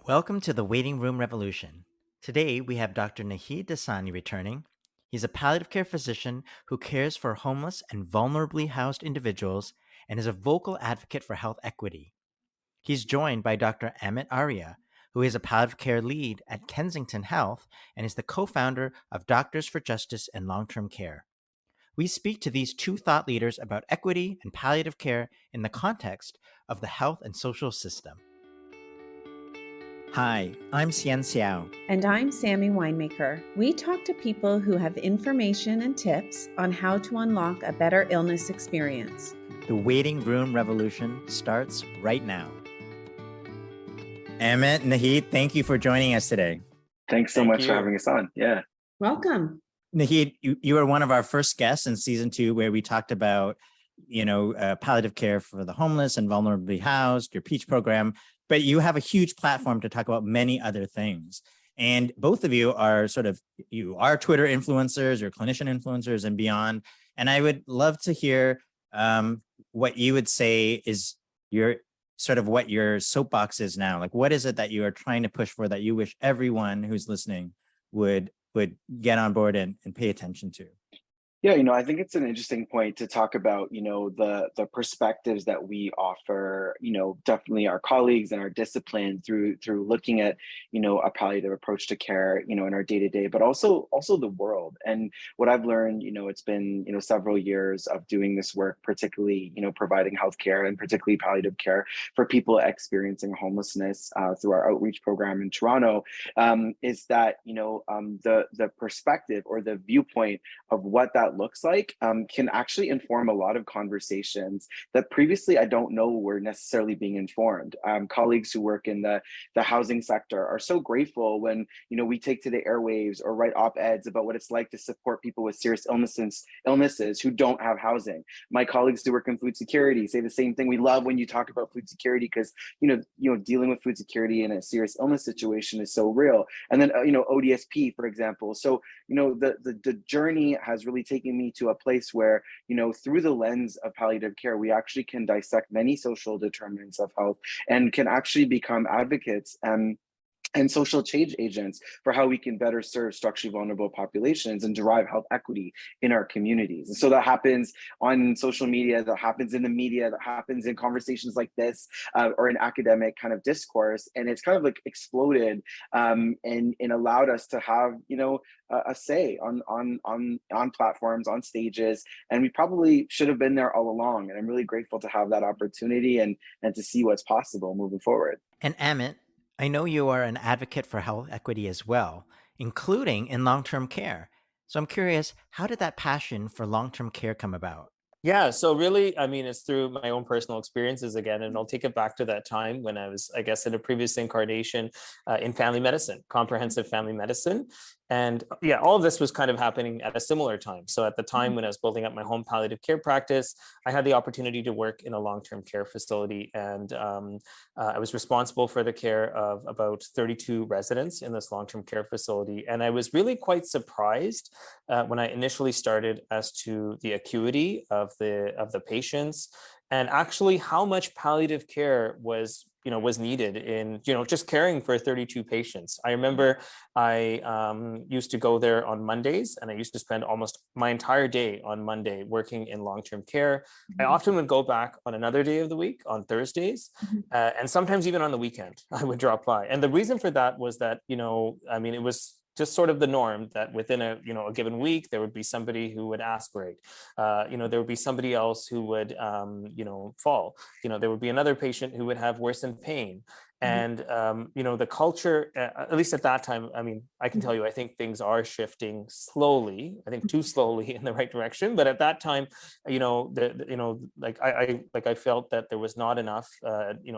Welcome to the Waiting Room Revolution. Today we have Dr. Naheed Dosani returning. He's a palliative care physician who cares for homeless and vulnerably housed individuals and is a vocal advocate for health equity. He's joined by Dr. Amit Arya, who is a palliative care lead at Kensington Health and is the co-founder of Doctors for Justice and Long-Term Care. We speak to these two thought leaders about equity and palliative care in the context of the health and social system. Hi, I'm Xian Xiao. And I'm Sammy Winemaker. We talk to people who have information and tips on how to unlock a better illness experience. The Waiting Room Revolution starts right now. Amit, Naheed, thank you for joining us today. Thanks so much for having us on. Yeah. Welcome. Naheed, you were one of our first guests in season 2 where we talked about, palliative care for the homeless and vulnerably housed, your Peach program, but you have a huge platform to talk about many other things. And both of you are you are Twitter influencers, you're clinician influencers and beyond. And I would love to hear what you would say is what your soapbox is now. Like, what is it that you are trying to push for that you wish everyone who's listening would get on board and pay attention to? Yeah, I think it's an interesting point to talk about, the perspectives that we offer, definitely our colleagues and our discipline through looking at, a palliative approach to care, in our day-to-day, but also the world. And what I've learned, it's been, several years of doing this work, particularly, providing healthcare and particularly palliative care for people experiencing homelessness through our outreach program in Toronto, is that, the perspective or the viewpoint of what that looks like can actually inform a lot of conversations that previously I don't know were necessarily being informed. Colleagues who work in the housing sector are so grateful when we take to the airwaves or write op-eds about what it's like to support people with serious illnesses who don't have housing. My colleagues who work in food security say the same thing. We love when you talk about food security because dealing with food security in a serious illness situation is so real. And then ODSP, for example. So the journey has really taken me to a place where, through the lens of palliative care, we actually can dissect many social determinants of health and can actually become advocates and social change agents for how we can better serve structurally vulnerable populations and derive health equity in our communities. And so that happens on social media, that happens in the media, that happens in conversations like this, or in academic kind of discourse. And it's kind of like exploded and allowed us to have, a say on platforms, on stages. And we probably should have been there all along. And I'm really grateful to have that opportunity and to see what's possible moving forward. And Amit, I know you are an advocate for health equity as well, including in long-term care. So I'm curious, how did that passion for long-term care come about? Yeah, so really, it's through my own personal experiences again, and I'll take it back to that time when I was, I guess, in a previous incarnation in family medicine, comprehensive family medicine. And yeah, all of this was kind of happening at a similar time. So at the time when I was building up my home palliative care practice, I had the opportunity to work in a long-term care facility. And I was responsible for the care of about 32 residents in this long-term care facility. And I was really quite surprised when I initially started as to the acuity of the patients and actually how much palliative care was needed in, just caring for 32 patients. I remember I used to go there on Mondays, and I used to spend almost my entire day on Monday working in long-term care. I often would go back on another day of the week, on Thursdays, and sometimes even on the weekend, I would drop by. And the reason for that was that, it was just sort of the norm that within a given week there would be somebody who would aspirate, there would be somebody else who would fall, there would be another patient who would have worsened pain. And, the culture, at least at that time, I can tell you, I think things are shifting slowly, I think too slowly in the right direction. But at that time, I felt that there was not enough,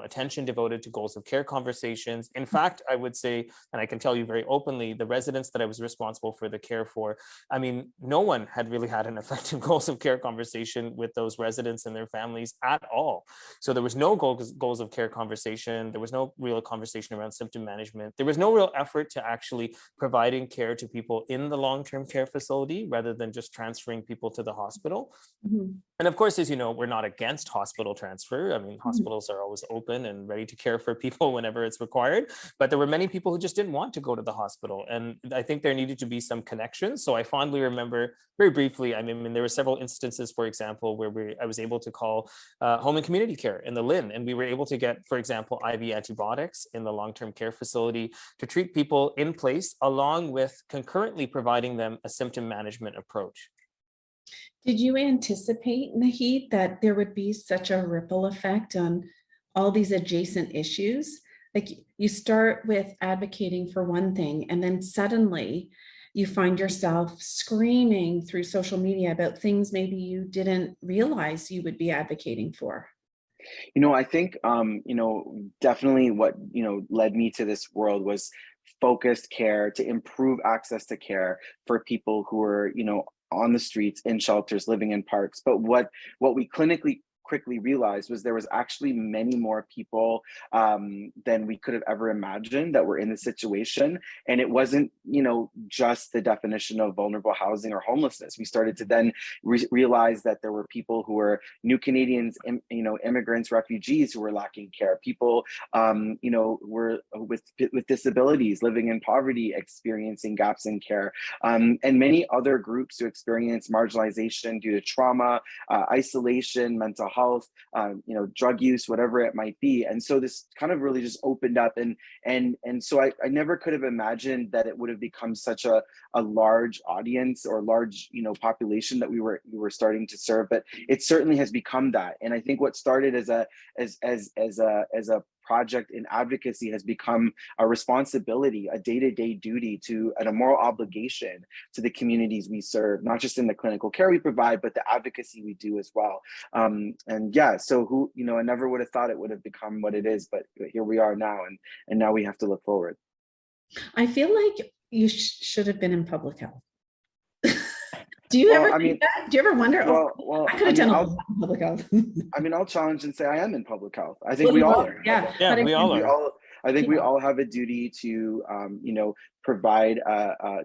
attention devoted to goals of care conversations. In fact, I would say, and I can tell you very openly, the residents that I was responsible for the care for, no one had really had an effective goals of care conversation with those residents and their families at all. So there was no goals of care conversation. There was no real conversation around symptom management. There was no real effort to actually providing care to people in the long-term care facility rather than just transferring people to the hospital. And of course, as you know, we're not against hospital transfer. I mean, hospitals are always open and ready to care for people whenever it's required. But there were many people who just didn't want to go to the hospital. And I think there needed to be some connections. So I fondly remember, very briefly, I mean, there were several instances, for example, where I was able to call home and community care in the LHIN. And we were able to get, for example, IV antibiotics in the long-term care facility to treat people in place, along with concurrently providing them a symptom management approach. Did you anticipate, Naheed, that there would be such a ripple effect on all these adjacent issues? Like, you start with advocating for one thing, and then suddenly you find yourself screaming through social media about things maybe you didn't realize you would be advocating for. I think, definitely what, led me to this world was focused care to improve access to care for people who are, on the streets, in shelters, living in parks. But what we quickly realized was there was actually many more people than we could have ever imagined that were in the situation. And it wasn't, just the definition of vulnerable housing or homelessness. We started to then realize that there were people who were new Canadians, immigrants, refugees who were lacking care. People, were with disabilities, living in poverty, experiencing gaps in care, and many other groups who experience marginalization due to trauma, isolation, mental health, drug use, whatever it might be. And so this kind of really just opened up, and so I never could have imagined that it would have become such a large audience or large, population that we were starting to serve. But it certainly has become that. And I think what started as a project in advocacy has become a responsibility, a day-to-day duty and a moral obligation to the communities we serve, not just in the clinical care we provide, but the advocacy we do as well. And yeah, so I never would have thought it would have become what it is, but here we are now, and now we have to look forward. I feel like you should have been in public health. Do you ever think that? Do you ever wonder, I could have done a lot in public health? I'll challenge and say I am in public health. I think we all are. Yeah, we all are. I think we all have a duty to, provide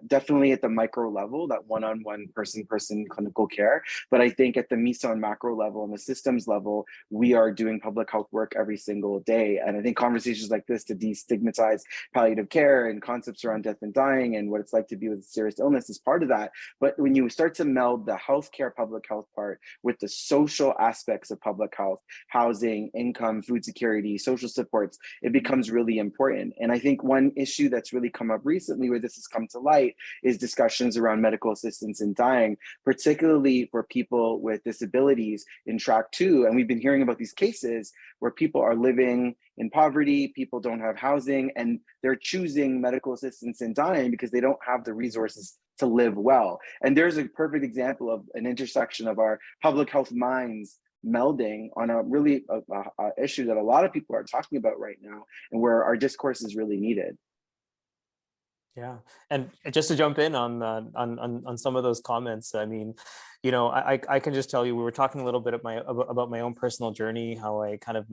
definitely at the micro level, that one-on-one person-person clinical care. But I think at the meso and macro level and the systems level, we are doing public health work every single day. And I think conversations like this to destigmatize palliative care and concepts around death and dying and what it's like to be with serious illness is part of that. But when you start to meld the healthcare public health part with the social aspects of public health, housing, income, food security, social supports, it becomes really important. And I think one issue that's really come up recently where this has come to light is discussions around medical assistance in dying, particularly for people with disabilities in track 2. And we've been hearing about these cases where people are living in poverty, people don't have housing, and they're choosing medical assistance in dying because they don't have the resources to live well. And there's a perfect example of an intersection of our public health minds melding on a really issue that a lot of people are talking about right now, and where our discourse is really needed. Yeah, and just to jump in on some of those comments, I mean, I can just tell you, we were talking a little bit about my own personal journey, how I kind of,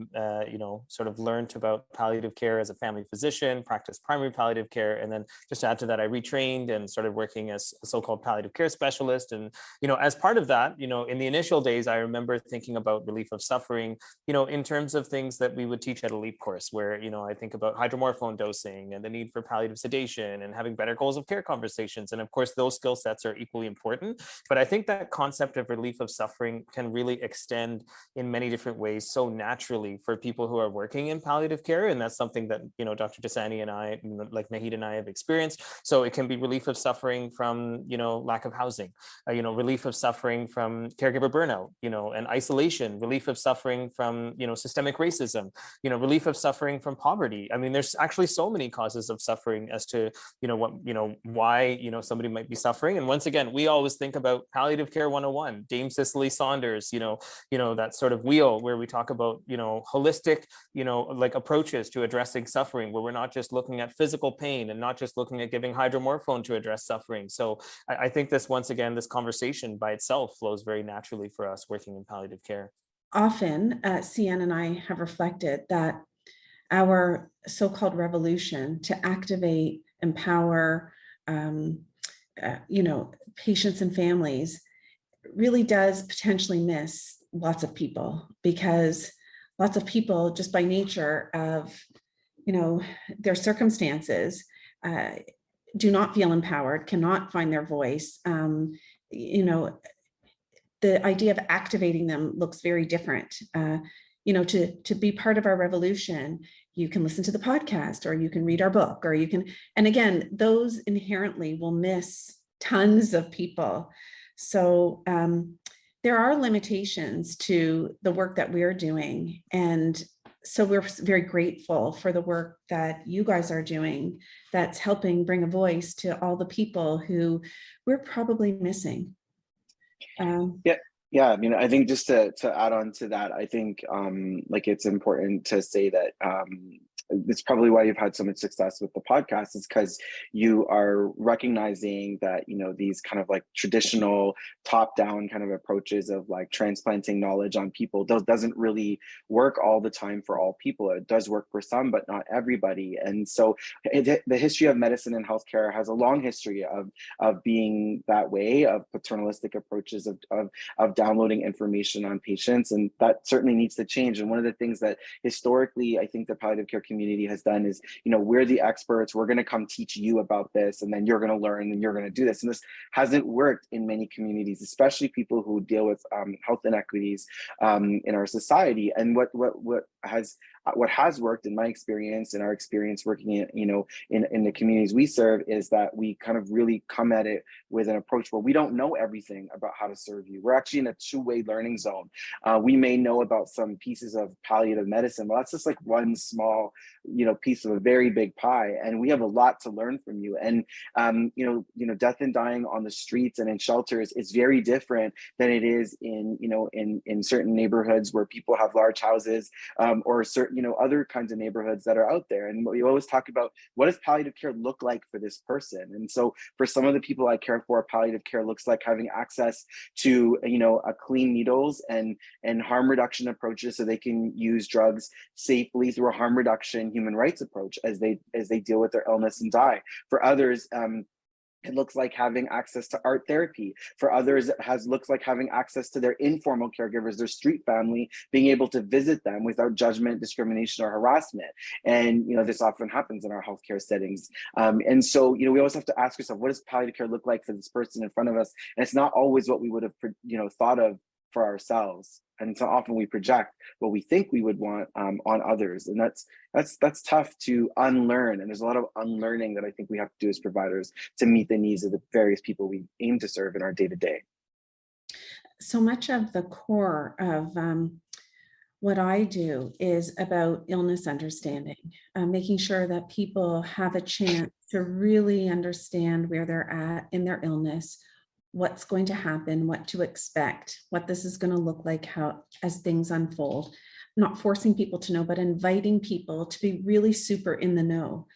sort of learned about palliative care as a family physician, practiced primary palliative care. And then just to add to that, I retrained and started working as a so-called palliative care specialist. And, as part of that, in the initial days, I remember thinking about relief of suffering, in terms of things that we would teach at a LEAP course, where, I think about hydromorphone dosing and the need for palliative sedation and having better goals of care conversations. And of course, those skill sets are equally important. But I think that concept of relief of suffering can really extend in many different ways so naturally for people who are working in palliative care. And that's something that, Dr. Dosani and I, like Naheed and I, have experienced. So it can be relief of suffering from, lack of housing, relief of suffering from caregiver burnout, and isolation, relief of suffering from, systemic racism, relief of suffering from poverty. I mean, there's actually so many causes of suffering as to, why, somebody might be suffering. And once again, we always think about palliative care 101, Dame Cicely Saunders, that sort of wheel where we talk about, holistic, like approaches to addressing suffering, where we're not just looking at physical pain and not just looking at giving hydromorphone to address suffering. So I think this, once again, this conversation by itself flows very naturally for us working in palliative care. Often, CN and I have reflected that our so-called revolution to activate, empower, patients and families really does potentially miss lots of people, because lots of people, just by nature of, their circumstances, do not feel empowered, cannot find their voice. The idea of activating them looks very different. To be part of our revolution, you can listen to the podcast, or you can read our book, or you can, and again, those inherently will miss tons of people. So there are limitations to the work that we're doing. And so we're very grateful for the work that you guys are doing that's helping bring a voice to all the people who we're probably missing. Yeah. I mean, I think just to add on to that, I think it's important to say that it's probably why you've had so much success with the podcast, is because you are recognizing that, these kind of like traditional top-down kind of approaches of like transplanting knowledge on people doesn't really work all the time for all people. It does work for some, but not everybody. And so the history of medicine and healthcare has a long history of being that way, of paternalistic approaches of downloading information on patients, and that certainly needs to change. And one of the things that historically I think the palliative care community has done is, we're the experts, we're going to come teach you about this, and then you're going to learn and you're going to do this. And this hasn't worked in many communities, especially people who deal with health inequities in our society. And what has worked in my experience, in our experience working in the communities we serve, is that we kind of really come at it with an approach where we don't know everything about how to serve you. We're actually in a two-way learning zone. We may know about some pieces of palliative medicine, but that's just like one small piece of a very big pie, and we have a lot to learn from you. And death and dying on the streets and in shelters is very different than it is in certain neighborhoods where people have large houses, or certain other kinds of neighborhoods that are out there. And we always talk about, what does palliative care look like for this person? And so for some of the people I care for, palliative care looks like having access to a clean needles and harm reduction approaches, so they can use drugs safely through a harm reduction human rights approach as they deal with their illness and die. For others, it looks like having access to art therapy. For others, it looks like having access to their informal caregivers, their street family, being able to visit them without judgment, discrimination, or harassment. And this often happens in our healthcare settings. And so we always have to ask ourselves, what does palliative care look like for this person in front of us? And it's not always what we would have thought of for ourselves. And so often we project what we think we would want on others, and that's tough to unlearn. And there's a lot of unlearning that I think we have to do as providers to meet the needs of the various people we aim to serve in our day-to-day. So much of the core of what I do is about illness understanding, making sure that people have a chance to really understand where they're at in their illness, what's going to happen, what to expect, what this is going to look like as things unfold. Not forcing people to know, but inviting people to be really super in the know.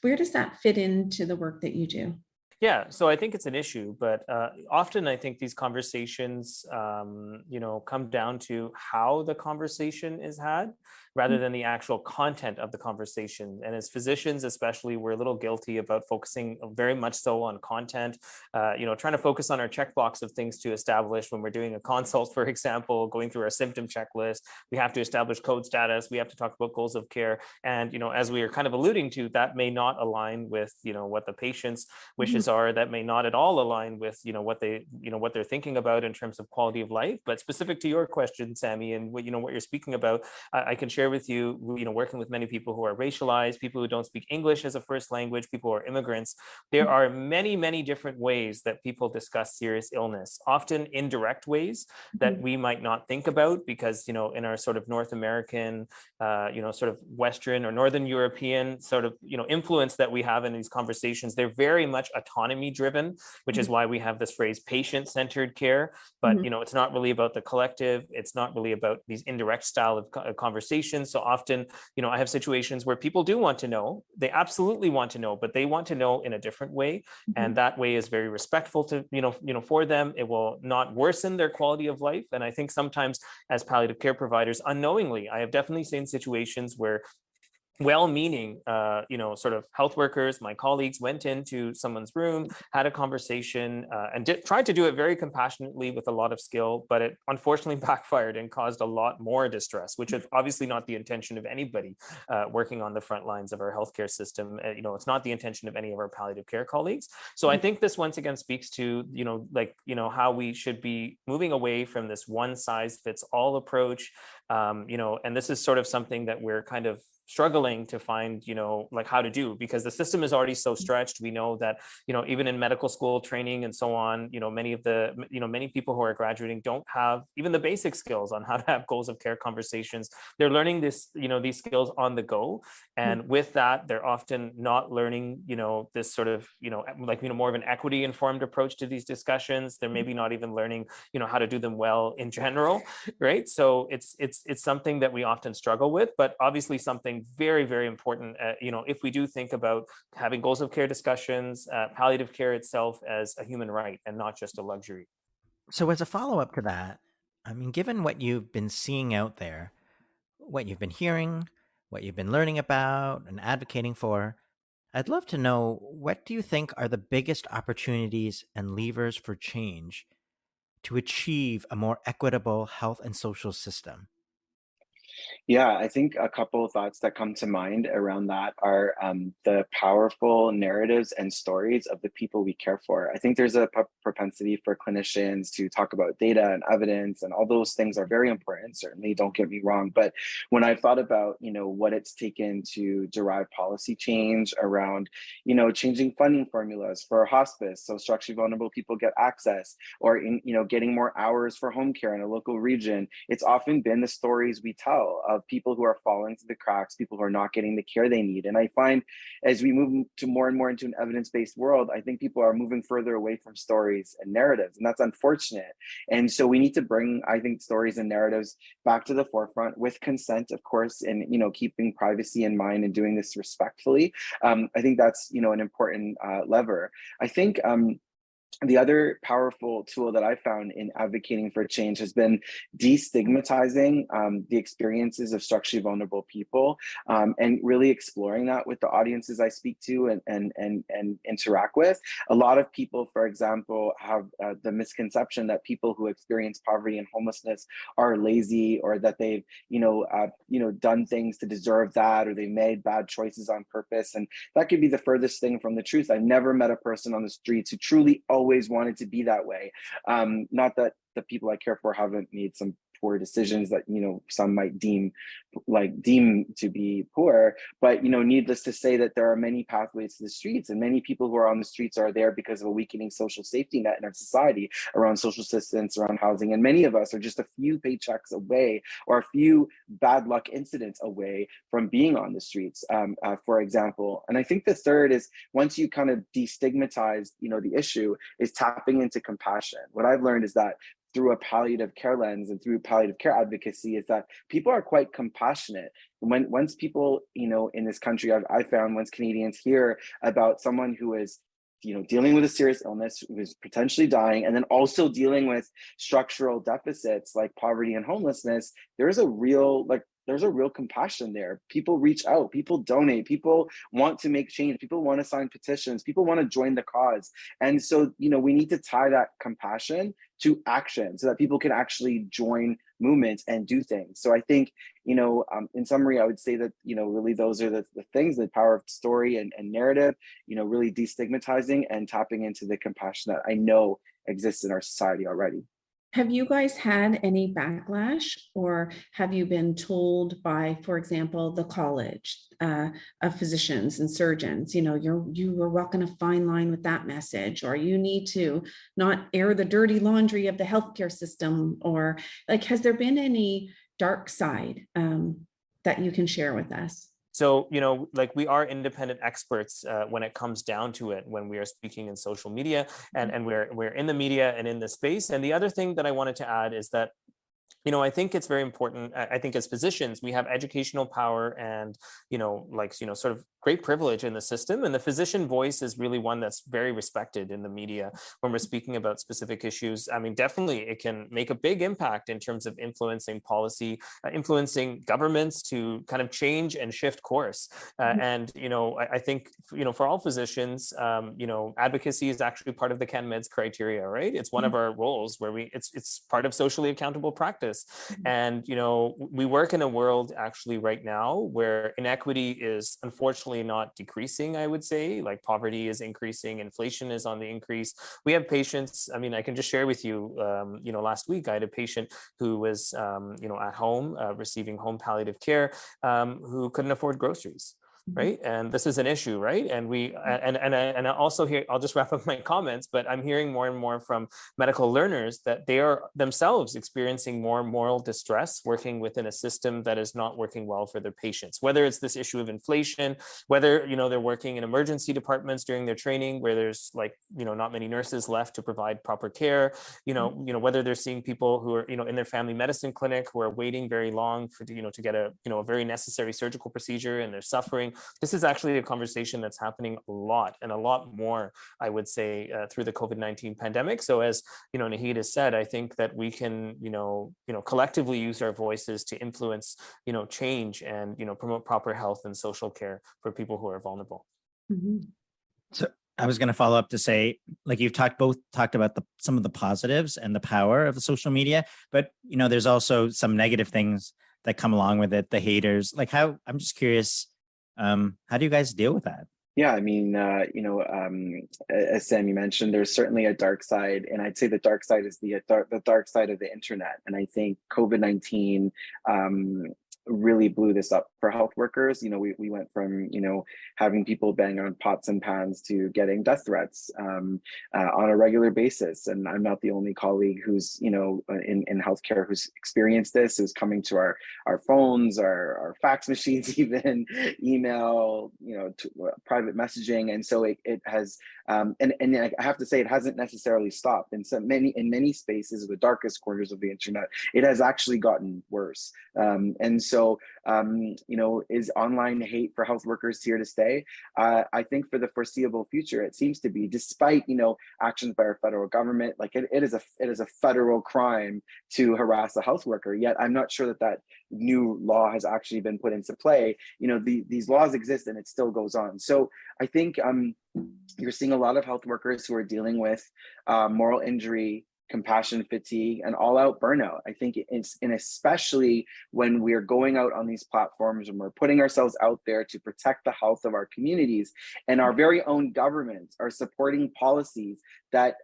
Where does that fit into the work that you do? Yeah, so I think it's an issue, but often I think these conversations, come down to how the conversation is had rather than the actual content of the conversation. And as physicians, especially, we're a little guilty about focusing very much so on content, trying to focus on our checkbox of things to establish when we're doing a consult, for example, going through our symptom checklist. We have to establish code status. We have to talk about goals of care. And, as we are kind of alluding to, that may not align with, what the patient's wishes are, that may not at all align with, what they're thinking about in terms of quality of life. But specific to your question, Sammy, and what you're speaking about, I can share with you, working with many people who are racialized, people who don't speak English as a first language, people who are immigrants. There are many, many different ways that people discuss serious illness, often indirect ways that we might not think about because, in our sort of North American, sort of Western or Northern European sort of, influence that we have in these conversations, they're very much autonomy driven, which is why we have this phrase patient-centered care. But, it's not really about the collective. It's not really about these indirect style of conversations. So often, I have situations where people do want to know, they absolutely want to know, but they want to know in a different way. And that way is very respectful to, for them. It will not worsen their quality of life. And I think sometimes as palliative care providers, unknowingly, I have definitely seen situations where well-meaning, sort of health workers, my colleagues, went into someone's room, had a conversation, and tried to do it very compassionately with a lot of skill, but it unfortunately backfired and caused a lot more distress, which is obviously not the intention of anybody working on the front lines of our healthcare system. It's not the intention of any of our palliative care colleagues. So I think this once again speaks to, how we should be moving away from this one size fits all approach. And this is sort of something that we're kind of struggling to find, how to do, because the system is already so stretched. We know that, even in medical school training and so on, many people who are graduating don't have even the basic skills on how to have goals of care conversations. They're learning this, these skills on the go. And with that, they're often not learning, this sort of, more of an equity informed approach to these discussions. They're maybe not even learning, how to do them well in general, right? So it's something that we often struggle with, but obviously something very, very important, if we do think about having goals of care discussions, palliative care itself as a human right and not just a luxury. So as a follow-up to that, I mean, given what you've been seeing out there, what you've been hearing, what you've been learning about and advocating for, I'd love to know, what do you think are the biggest opportunities and levers for change to achieve a more equitable health and social system? Yeah, I think a couple of thoughts that come to mind around that are the powerful narratives and stories of the people we care for. I think there's a propensity for clinicians to talk about data and evidence, and all those things are very important, certainly, don't get me wrong. But when I've thought about, what it's taken to derive policy change around, changing funding formulas for hospice so structurally vulnerable people get access, or getting more hours for home care in a local region, it's often been the stories we tell of people who are falling through the cracks, people who are not getting the care they need. And I find as we move to more and more into an evidence-based world, I think people are moving further away from stories and narratives, and that's unfortunate. And so we need to bring, I think, stories and narratives back to the forefront with consent, of course, and keeping privacy in mind and doing this respectfully. I think that's an important lever. I think the other powerful tool that I found in advocating for change has been destigmatizing the experiences of structurally vulnerable people, and really exploring that with the audiences I speak to and interact with. A lot of people, for example, have the misconception that people who experience poverty and homelessness are lazy, or that they've done things to deserve that, or they made bad choices on purpose. And that could be the furthest thing from the truth. I've never met a person on the streets who truly always wanted to be that way. Not that the people I care for haven't made some poor decisions that some might deem to be poor, but needless to say that there are many pathways to the streets, and many people who are on the streets are there because of a weakening social safety net in our society around social assistance, around housing, and many of us are just a few paychecks away, or a few bad luck incidents away from being on the streets, for example. And I think the third is, once you kind of destigmatize the issue, is tapping into compassion. What I've learned is that through a palliative care lens and through palliative care advocacy, is that people are quite compassionate. Once people, in this country, I found, once Canadians hear about someone who is dealing with a serious illness, who is potentially dying, and then also dealing with structural deficits like poverty and homelessness, there's a real compassion there. People reach out, people donate, people want to make change, people want to sign petitions, people want to join the cause. And so, we need to tie that compassion to action so that people can actually join movements and do things. So I think, in summary, I would say that, really those are the things, the power of story and narrative, really destigmatizing and tapping into the compassion that I know exists in our society already. Have you guys had any backlash, or have you been told by, for example, the college of physicians and surgeons, you were walking a fine line with that message, or you need to not air the dirty laundry of the healthcare system, or has there been any dark side that you can share with us? So, we are independent experts when it comes down to it, when we are speaking in social media, and we're in the media and in the space. And the other thing that I wanted to add is that, I think it's very important. I think as physicians, we have educational power and, sort of great privilege in the system, and the physician voice is really one that's very respected in the media when we're speaking about specific issues. I mean, definitely it can make a big impact in terms of influencing policy, influencing governments to kind of change and shift course. And, I think, for all physicians, advocacy is actually part of the CanMEDS criteria, right? It's one of our roles where it's part of socially accountable practice. And, we work in a world actually right now where inequity is unfortunately not decreasing, I would say. Like, poverty is increasing, inflation is on the increase. We have patients, I mean, I can just share with you, last week I had a patient who was, at home receiving home palliative care, who couldn't afford groceries. Right. And this is an issue, right? And I also hear, I'll just wrap up my comments, but I'm hearing more and more from medical learners that they are themselves experiencing more moral distress working within a system that is not working well for their patients, whether it's this issue of inflation, whether, they're working in emergency departments during their training where there's not many nurses left to provide proper care, whether they're seeing people who are, in their family medicine clinic who are waiting very long for, to get a very necessary surgical procedure and they're suffering. This is actually a conversation that's happening a lot and a lot more, I would say, through the COVID-19 pandemic. So as Naheed has said, I think that we can collectively use our voices to influence change and promote proper health and social care for people who are vulnerable. So I was going to follow up to say, like, you've talked about some of the positives and the power of the social media, but there's also some negative things that come along with it, the haters. Like, I'm just curious, how do you guys deal with that? Yeah, I mean, as Sammy mentioned, there's certainly a dark side, and I'd say the dark side is the dark side of the internet. And I think COVID-19 really blew this up for health workers. We went from having people bang on pots and pans to getting death threats on a regular basis. And I'm not the only colleague who's in healthcare who's experienced this, who's coming to our phones, our fax machines, even email, private messaging. And so it has and I have to say, it hasn't necessarily stopped. In many spaces, the darkest corners of the internet, it has actually gotten worse. And so, is online hate for health workers here to stay? I think for the foreseeable future, it seems to be, despite actions by our federal government. Like, it is a federal crime to harass a health worker. Yet I'm not sure that new law has actually been put into play. These laws exist and it still goes on. So I think you're seeing a lot of health workers who are dealing with moral injury, compassion fatigue, and all-out burnout. I think and especially when we're going out on these platforms and we're putting ourselves out there to protect the health of our communities, and our very own governments are supporting policies that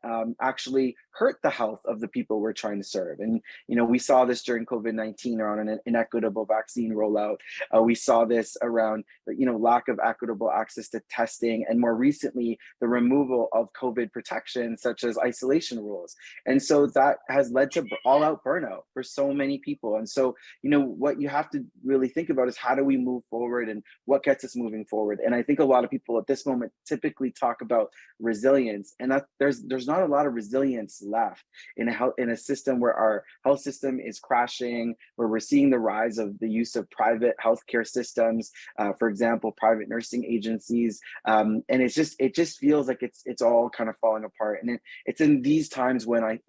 actually hurt the health of the people we're trying to serve. And we saw this during COVID-19 around an inequitable vaccine rollout. We saw this around lack of equitable access to testing, and more recently the removal of COVID protections such as isolation rules. And so that has led to all-out burnout for so many people. And so what you have to really think about is, how do we move forward and what gets us moving forward? And I think a lot of people at this moment typically talk about resilience, and that there's not a lot of resilience left in a system where our health system is crashing, where we're seeing the rise of the use of private healthcare systems, for example, private nursing agencies, and it just feels like it's all kind of falling apart. And it's in these times when I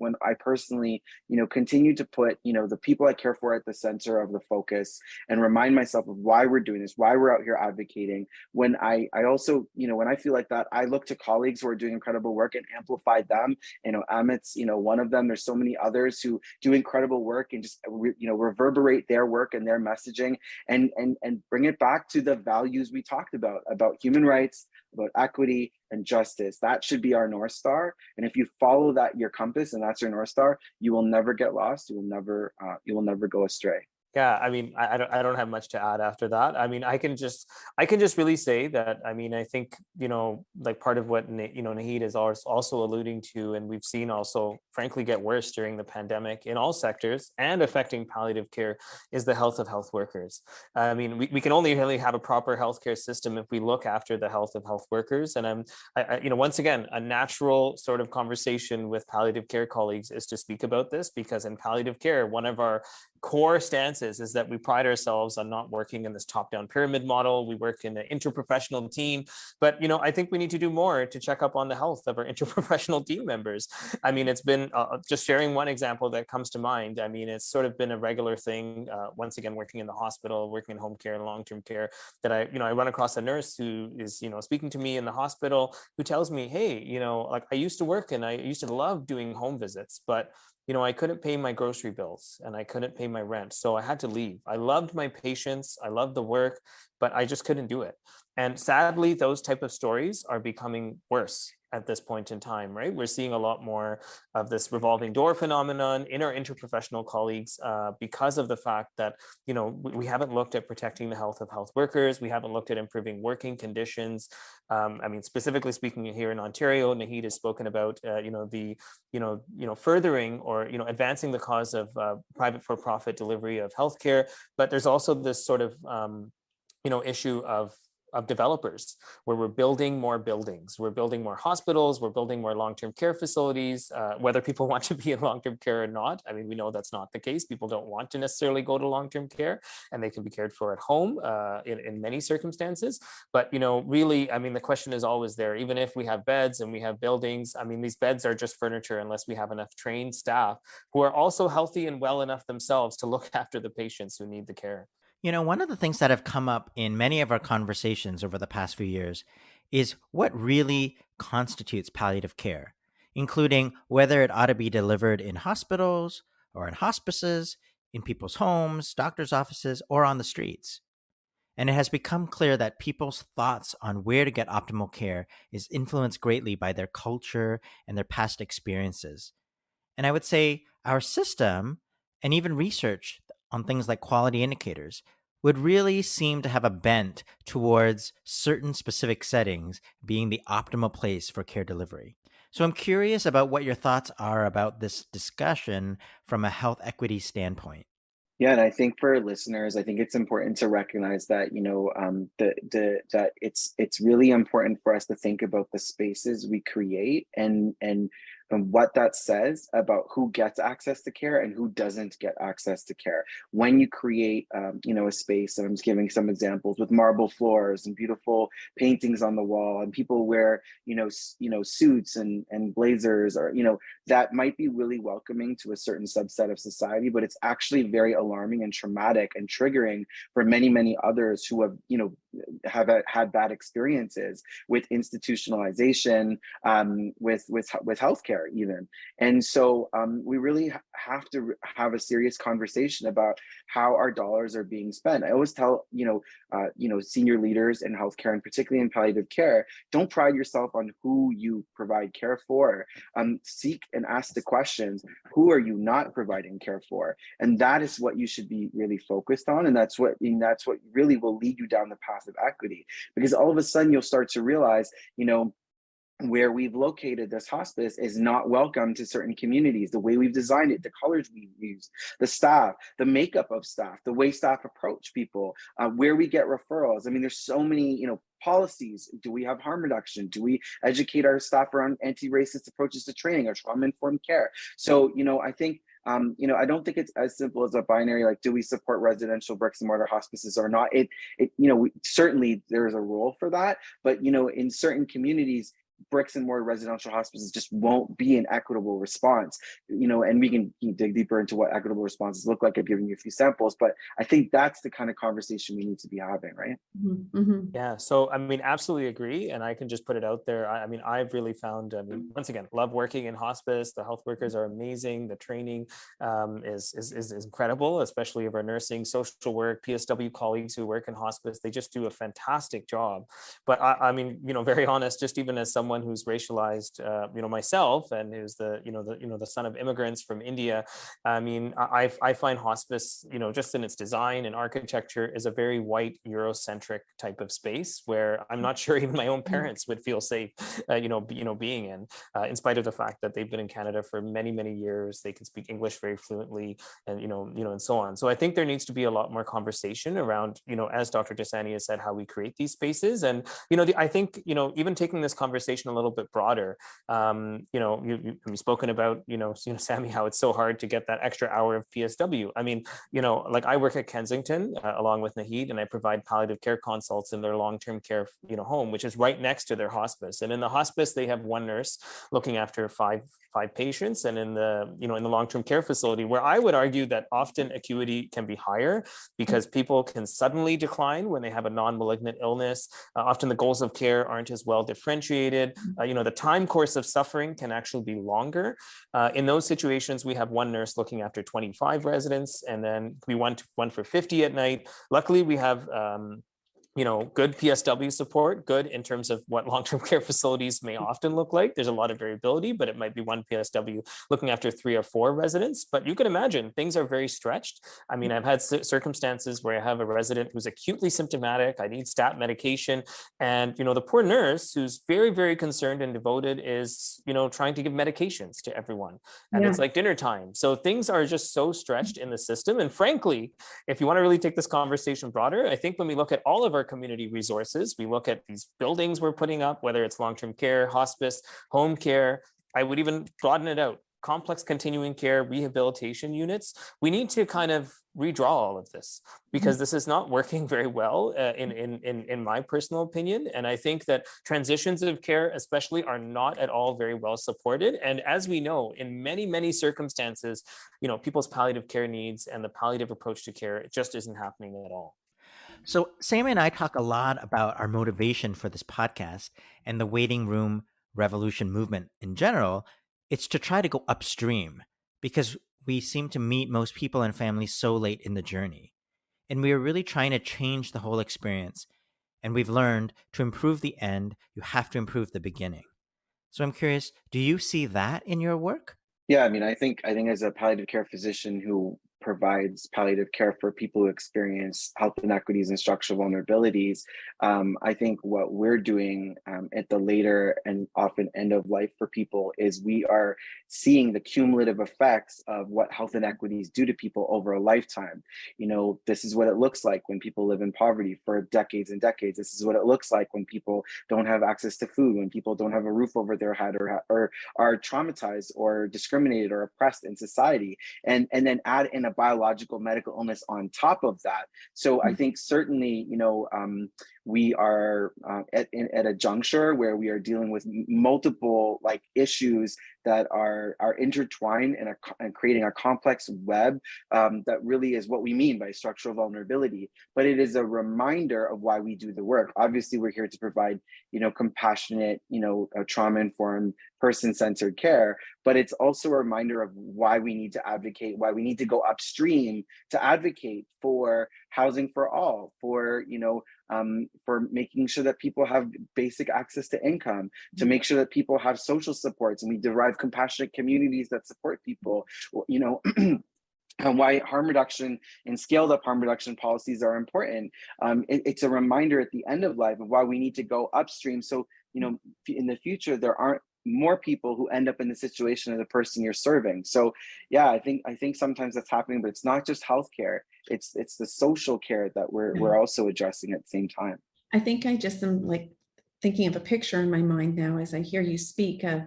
personally continue to put the people I care for at the center of the focus, and remind myself of why we're doing this, why we're out here advocating. When I also when I feel like that, I look to colleagues who are doing incredible work and amplify them. Amit's one of them. There's so many others who do incredible work and just reverberate their work and their messaging and bring it back to the values we talked about human rights, about equity and justice. That should be our North Star. And if you follow that, your compass, and that's your North Star, you will never get lost. You will never go astray. Yeah, I mean, I don't have much to add after that. I mean, I can just really say that, I mean, I think, like part of what, Naheed is also alluding to, and we've seen also, frankly, get worse during the pandemic in all sectors and affecting palliative care, is the health of health workers. I mean, we can only really have a proper healthcare system if we look after the health of health workers. And once again, a natural sort of conversation with palliative care colleagues is to speak about this, because in palliative care, one of our core stances is that we pride ourselves on not working in this top-down pyramid model. We work in an interprofessional team, but I think we need to do more to check up on the health of our interprofessional team members. I mean, it's been just sharing one example that comes to mind. I mean, it's sort of been a regular thing. Once again, working in the hospital, working in home care and long-term care, that I run across a nurse who is speaking to me in the hospital, who tells me, hey, like, I used to work and I used to love doing home visits, but I couldn't pay my grocery bills and I couldn't pay my rent. So I had to leave. I loved my patients. I loved the work, but I just couldn't do it. And sadly, those type of stories are becoming worse at this point in time, right? We're seeing a lot more of this revolving door phenomenon in our interprofessional colleagues because of the fact that, we haven't looked at protecting the health of health workers. We haven't looked at improving working conditions. I mean, specifically speaking here in Ontario, Naheed has spoken about, furthering or, advancing the cause of private for-profit delivery of healthcare. But there's also this sort of, issue of developers, where we're building more buildings, we're building more hospitals, we're building more long-term care facilities, whether people want to be in long-term care or not. I mean, we know that's not the case. People don't want to necessarily go to long-term care, and they can be cared for at home in many circumstances. But, really, I mean, the question is always there. Even if we have beds and we have buildings, I mean, these beds are just furniture unless we have enough trained staff who are also healthy and well enough themselves to look after the patients who need the care. One of the things that have come up in many of our conversations over the past few years is what really constitutes palliative care, including whether it ought to be delivered in hospitals or in hospices, in people's homes, doctors' offices, or on the streets. And it has become clear that people's thoughts on where to get optimal care is influenced greatly by their culture and their past experiences. And I would say our system and even research on things like quality indicators would really seem to have a bent towards certain specific settings being the optimal place for care delivery. So I'm curious about what your thoughts are about this discussion from a health equity standpoint. Yeah, and I think for listeners, I think it's important to recognize that that it's really important for us to think about the spaces we create and what that says about who gets access to care and who doesn't get access to care. When you create a space, and I'm just giving some examples, with marble floors and beautiful paintings on the wall, and people wear suits and blazers, or that might be really welcoming to a certain subset of society, but it's actually very alarming and traumatic and triggering for many others who have had bad experiences with institutionalization, with healthcare even. And so we really have to have a serious conversation about how our dollars are being spent. I always tell senior leaders in healthcare, and particularly in palliative care, don't pride yourself on who you provide care for. Seek and ask the questions: who are you not providing care for? And that is what you should be really focused on, and that's what really will lead you down the path of equity. Because all of a sudden you'll start to realize, where we've located this hospice is not welcome to certain communities. The way we've designed it, the colors we use, the staff, the makeup of staff, the way staff approach people, where we get referrals. I mean, there's so many, policies. Do we have harm reduction? Do we educate our staff around anti-racist approaches to training or trauma-informed care? So, I think I don't think it's as simple as a binary, like, do we support residential bricks and mortar hospices or not? Certainly there's a role for that, but in certain communities, bricks and mortar residential hospices just won't be an equitable response, and we can dig deeper into what equitable responses look like. I've given you a few samples, but I think that's the kind of conversation we need to be having, right? Mm-hmm. Yeah, so I mean, absolutely agree. And I can just put it out there. I mean, I've really found, once again, love working in hospice. The health workers are amazing. The training is incredible, especially of our nursing, social work, PSW colleagues who work in hospice. They just do a fantastic job. But I mean, very honest, just even as someone who's racialized, myself, and who's the son of immigrants from India, I mean, I find hospice, just in its design and architecture, is a very white Eurocentric type of space where I'm not sure even my own parents would feel safe, being in spite of the fact that they've been in Canada for many years. They can speak English very fluently, and and so on. So I think there needs to be a lot more conversation around, as Dr. Dosani has said, how we create these spaces. And I think even taking this conversation conversation a little bit broader. You've spoken about, Sammy, how it's so hard to get that extra hour of PSW. I mean, like I work at Kensington along with Naheed, and I provide palliative care consults in their long-term care, home, which is right next to their hospice. And in the hospice, they have one nurse looking after five patients, and in the long-term care facility, where I would argue that often acuity can be higher because people can suddenly decline when they have a non-malignant illness. Often the goals of care aren't as well differentiated. The time course of suffering can actually be longer. In those situations, we have one nurse looking after 25 residents, and then we want one for 50 at night. Luckily, we have good PSW support, good in terms of what long-term care facilities may often look like. There's a lot of variability, but it might be one PSW looking after 3 or 4 residents. But you can imagine things are very stretched. I mean, I've had circumstances where I have a resident who's acutely symptomatic. I need stat medication. And, the poor nurse who's very, very concerned and devoted is, trying to give medications to everyone. And it's like dinner time. So things are just so stretched in the system. And frankly, if you want to really take this conversation broader, I think when we look at all of our community resources, we look at these buildings we're putting up, whether it's long-term care, hospice, home care, I would even broaden it out, complex continuing care, rehabilitation units. We need to kind of redraw all of this because this is not working very well in my personal opinion. And I think that transitions of care especially are not at all very well supported. And as we know, in many, many circumstances, people's palliative care needs and the palliative approach to care, it just isn't happening at all. So Sammy and I talk a lot about our motivation for this podcast and the waiting room revolution movement in general. It's to try to go upstream because we seem to meet most people and families so late in the journey. And we are really trying to change the whole experience. And we've learned to improve the end, you have to improve the beginning. So I'm curious, do you see that in your work? Yeah, I mean, I think as a palliative care physician who provides palliative care for people who experience health inequities and structural vulnerabilities, I think what we're doing at the later and often end of life for people is we are seeing the cumulative effects of what health inequities do to people over a lifetime. This is what it looks like when people live in poverty for decades and decades. This is what it looks like when people don't have access to food, when people don't have a roof over their head, or are traumatized or discriminated or oppressed in society, and then add in a biological medical illness on top of that. So I think certainly, we are at a juncture where we are dealing with multiple issues that are intertwined and creating a complex web that really is what we mean by structural vulnerability. But it is a reminder of why we do the work. Obviously, we're here to provide, compassionate, trauma-informed, person-centered care, but it's also a reminder of why we need to advocate, why we need to go upstream to advocate for housing for all, for making sure that people have basic access to income, to make sure that people have social supports, and we derive compassionate communities that support people, and why harm reduction and scaled up harm reduction policies are important. It's a reminder at the end of life of why we need to go upstream. So, in the future, there aren't more people who end up in the situation of the person you're serving. So yeah, I think sometimes that's happening, but it's not just healthcare. It's the social care that we're also addressing at the same time. I think I just am thinking of a picture in my mind now as I hear you speak of,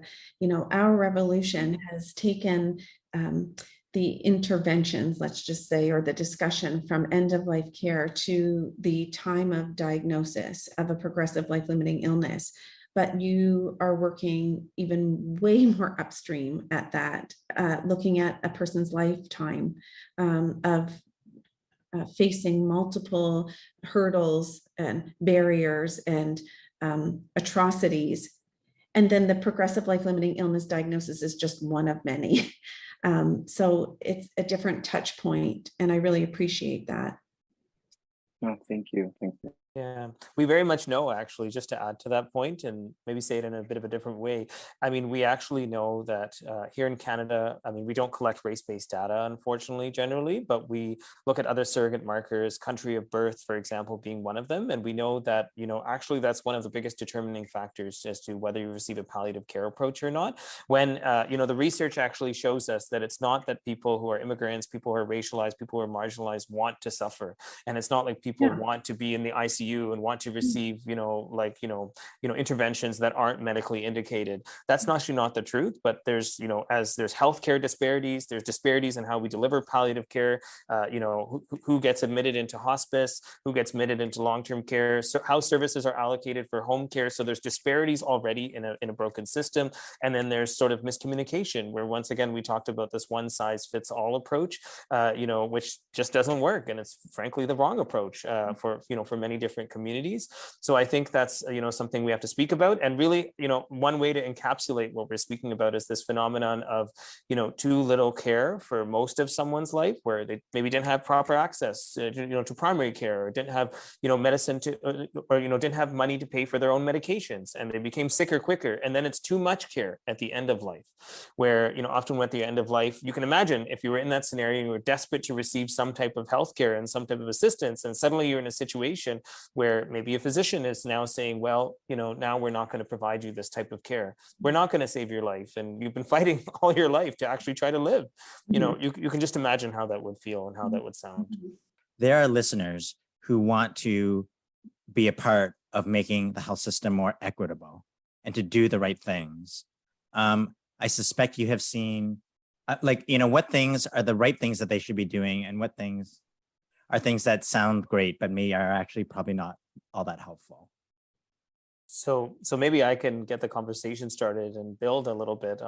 our revolution has taken the interventions, let's just say, or the discussion from end of life care to the time of diagnosis of a progressive life-limiting illness. But you are working even way more upstream at that, looking at a person's lifetime of facing multiple hurdles and barriers and atrocities. And then the progressive life-limiting illness diagnosis is just one of many. So it's a different touch point, and I really appreciate that. Oh, thank you. Thank you. Yeah, we very much know, actually, just to add to that point and maybe say it in a bit of a different way. I mean, we actually know that here in Canada, I mean, we don't collect race-based data, unfortunately, generally, but we look at other surrogate markers, country of birth, for example, being one of them. And we know that, actually that's one of the biggest determining factors as to whether you receive a palliative care approach or not. When, the research actually shows us that it's not that people who are immigrants, people who are racialized, people who are marginalized want to suffer. And it's not like people want to be in the ICU ICU and want to receive, interventions that aren't medically indicated. That's actually not the truth, but there's, as there's healthcare disparities, there's disparities in how we deliver palliative care, who gets admitted into hospice, who gets admitted into long-term care, so how services are allocated for home care. So there's disparities already in a broken system. And then there's sort of miscommunication where, once again, we talked about this one size fits all approach, which just doesn't work. And it's frankly the wrong approach for many different communities. So I think that's, something we have to speak about. And really, one way to encapsulate what we're speaking about is this phenomenon of, too little care for most of someone's life, where they maybe didn't have proper access to primary care, or didn't have, medicine or didn't have money to pay for their own medications, and they became sicker quicker. And then it's too much care at the end of life, where, often at the end of life, you can imagine if you were in that scenario and you were desperate to receive some type of healthcare and some type of assistance, and suddenly you're in a situation where maybe a physician is now saying, well, now we're not going to provide you this type of care. We're not going to save your life. And you've been fighting all your life to actually try to live. You can just imagine how that would feel and how that would sound. There are listeners who want to be a part of making the health system more equitable and to do the right things. I suspect you have seen, what things are the right things that they should be doing, and what things are things that sound great, but maybe are actually probably not all that helpful. So maybe I can get the conversation started and build a little bit,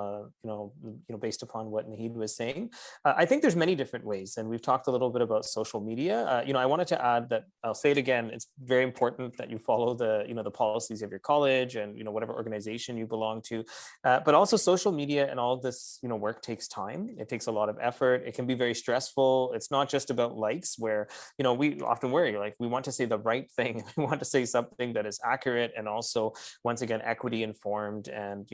based upon what Naheed was saying. I think there's many different ways, and we've talked a little bit about social media. I wanted to add that, I'll say it again, it's very important that you follow the policies of your college and whatever organization you belong to. But also, social media and all of this work takes time. It takes a lot of effort. It can be very stressful. It's not just about likes, where we often worry, like, we want to say the right thing. We want to say something that is accurate and also, once again, equity informed, and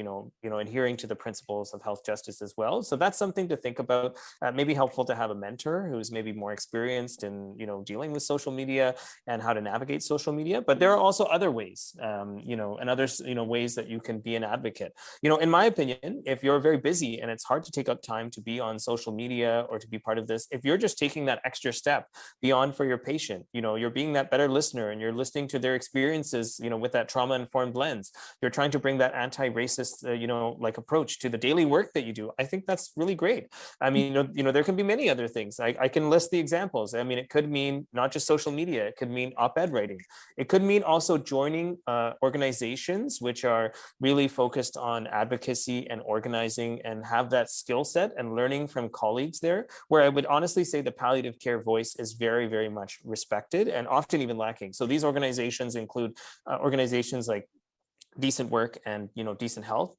adhering to the principles of health justice as well. So that's something to think about. Maybe helpful to have a mentor who's maybe more experienced in dealing with social media and how to navigate social media. But there are also other ways, and others ways that you can be an advocate. In my opinion, if you're very busy and it's hard to take up time to be on social media or to be part of this, if you're just taking that extra step beyond for your patient, you're being that better listener, and you're listening to their experiences, with that trauma-informed lens. You're trying to bring that anti-racist, approach to the daily work that you do. I think that's really great. I mean, there can be many other things. I can list the examples. I mean, it could mean not just social media. It could mean op-ed writing. It could mean also joining organizations which are really focused on advocacy and organizing, and have that skill set and learning from colleagues there, where I would honestly say the palliative care voice is very, very much respected and often even lacking. So these organizations include organizations like Decent Work and Decent Health.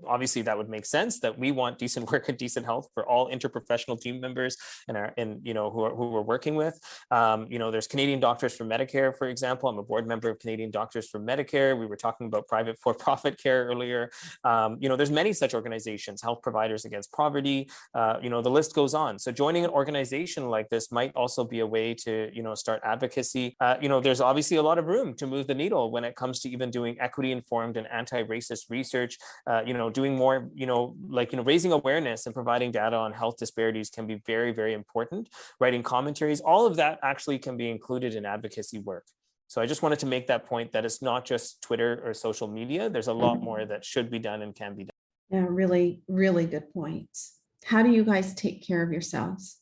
Obviously that would make sense that we want decent work and decent health for all interprofessional team members and who we're working with. There's Canadian Doctors for Medicare, for example. I'm a board member of Canadian Doctors for Medicare. We were talking about private for-profit care earlier. There's many such organizations, Health Providers Against Poverty. The list goes on. So joining an organization like this might also be a way to start advocacy. There's obviously a lot of room to move the needle when it comes to even doing equity informed and anti-racist research, doing more, raising awareness and providing data on health disparities can be very, very important. Writing commentaries, all of that actually can be included in advocacy work. So I just wanted to make that point, that it's not just Twitter or social media. There's a lot more that should be done and can be done. Yeah, really, really good points. How do you guys take care of yourselves?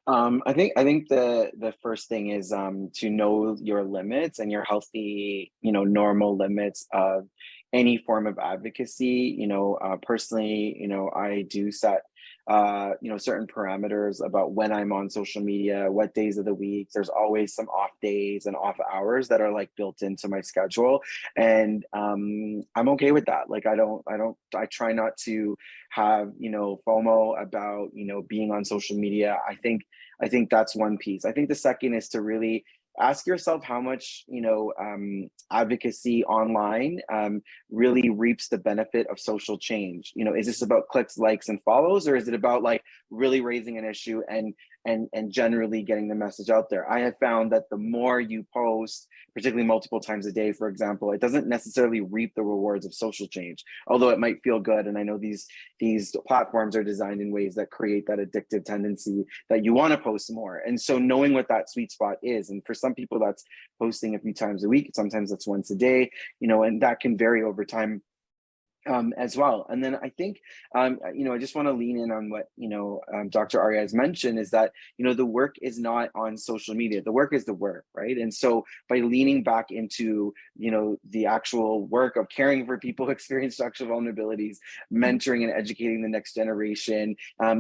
I think the first thing is to know your limits and your healthy, normal limits of any form of advocacy. Personally, I do set certain parameters about when I'm on social media, what days of the week. There's always some off days and off hours that are built into my schedule, and I'm okay with that. I try not to have FOMO about being on social media. I think that's one piece. I think the second is to really ask yourself how much advocacy online really reaps the benefit of social change. Is this about clicks, likes, and follows, or is it about really raising an issue and and generally getting the message out there. I have found that the more you post, particularly multiple times a day, for example, it doesn't necessarily reap the rewards of social change, although it might feel good. And I know these platforms are designed in ways that create that addictive tendency that you want to post more. And so knowing what that sweet spot is, and for some people that's posting a few times a week, sometimes that's once a day, and that can vary over time as well. And then I think, I just want to lean in on what, Dr. Arya has mentioned, is that, the work is not on social media. The work is the work, right? And so by leaning back into, the actual work of caring for people who experience structural vulnerabilities, mentoring and educating the next generation,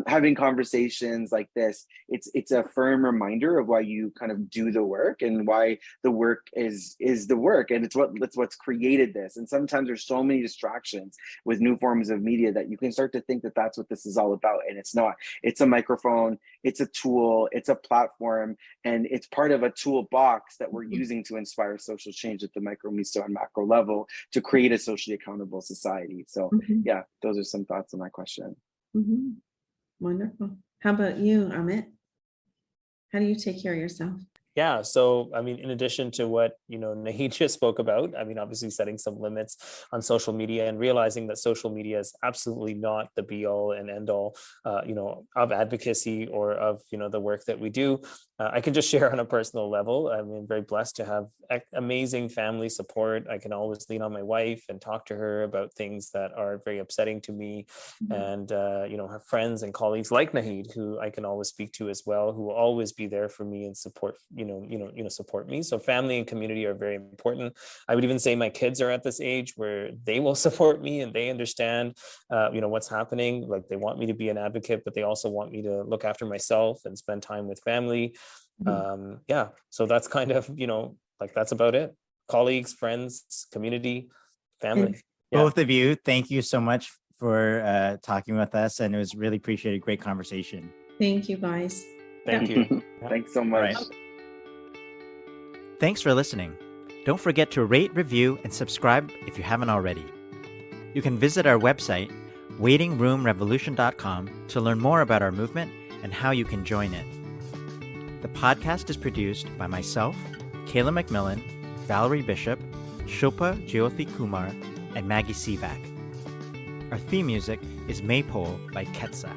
having conversations like this, it's a firm reminder of why you kind of do the work and why the work is the work. And it's what's created this. And sometimes there's so many distractions with new forms of media that you can start to think that that's what this is all about, and it's not. It's a microphone, it's a tool, it's a platform, and it's part of a toolbox that we're using to inspire social change at the micro, meso, and macro level to create a socially accountable society. So yeah, those are some thoughts on my question. Wonderful. How about you, Amit? How do you take care of yourself? Yeah. So, I mean, in addition to what, Naheed just spoke about, I mean, obviously setting some limits on social media and realizing that social media is absolutely not the be all and end all, of advocacy or of, the work that we do. I can just share on a personal level. I mean, very blessed to have amazing family support. I can always lean on my wife and talk to her about things that are very upsetting to me, and have friends and colleagues like Naheed who I can always speak to as well, who will always be there for me and support support me. So family and community are very important. I would even say my kids are at this age where they will support me and they understand what's happening. Like, they want me to be an advocate, but they also want me to look after myself and spend time with family. So that's kind of, that's about it. Colleagues, friends, community, family. Both of you, thank you so much for talking with us, and it was really appreciated. Great conversation. Thank you, guys. Thank you. Thanks so much. Right. Thanks for listening. Don't forget to rate, review, and subscribe if you haven't already. You can visit our website, waitingroomrevolution.com, to learn more about our movement and how you can join it. The podcast is produced by myself, Kayla McMillan, Valerie Bishop, Shilpa Jyothi Kumar, and Maggie Sivak. Our theme music is Maypole by Ketsa.